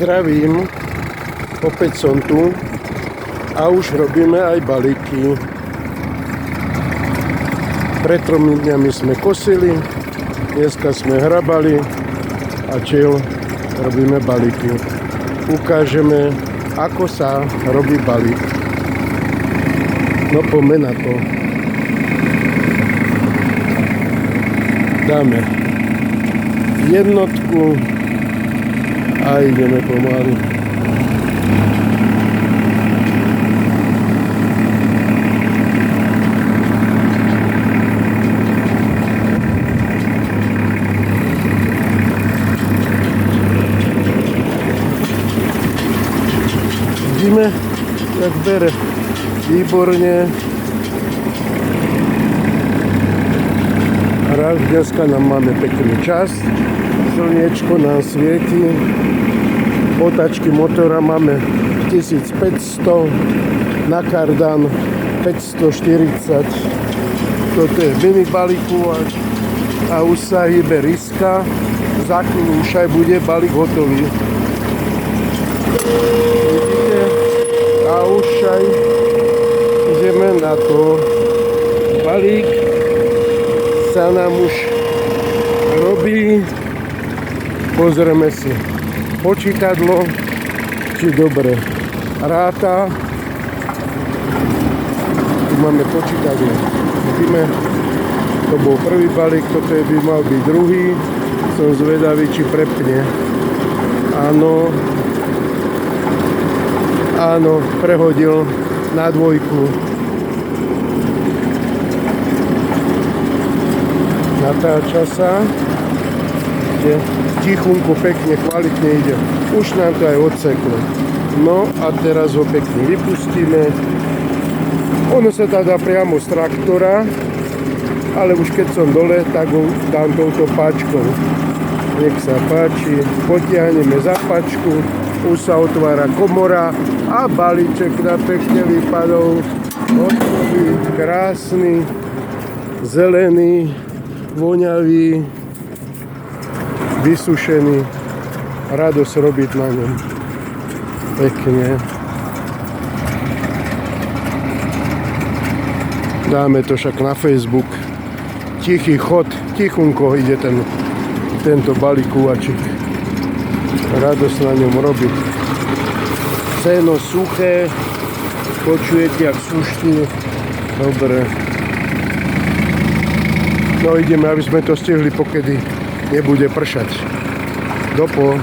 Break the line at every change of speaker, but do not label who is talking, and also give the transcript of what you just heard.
Zdravím, opäť som tu a už robíme aj balíky. Pred 3 dňami sme kosili, dneska sme hrabali a čiel robíme balíky. Ukážeme, ako sa robí balík. No poďme na to. Dáme jednotku a ideme pomaly. Vidíme, jak bere. Výborne. Raz dneska nám máme pekný čas. Slniečko nám svieti. Otáčky motora máme 1500, na kardan 540. Toto je mini balíkovač a už sa hýbe riska. Za chvíľu už aj bude balík hotový. Vidíte? A už aj ideme na to. Balík sa nám už robí. Pozrieme si počítadlo, či dobre ráta. Tu máme počítadlo. Vidíme, to bol prvý balík, toto by mal byť druhý. Som zvedavý, či prepne. Áno, prehodil na dvojku. Natáča sa. Ide tichunku, pekne, kvalitne ide. Už nám to aj odseklo. No a teraz ho pekne vypustíme. Ono sa dá priamo z traktora, ale už keď som dole, tak ho dám touto páčkou. Nech sa páči. Potiahneme za páčku. Už sa otvára komora a balíček na pekne vypadol. Hotový, krásny, zelený, voňavý, vysušený. Radosť robiť na ňom. Pekne. Dáme to však na Facebook. Tichý chod, tichunko ide tento balíkovačik. Radosť na ňom robiť. Seno suché. Počujete, jak suští. Dobre. No ideme, aby sme to stihli, pokedy nebude pršať. Dopo.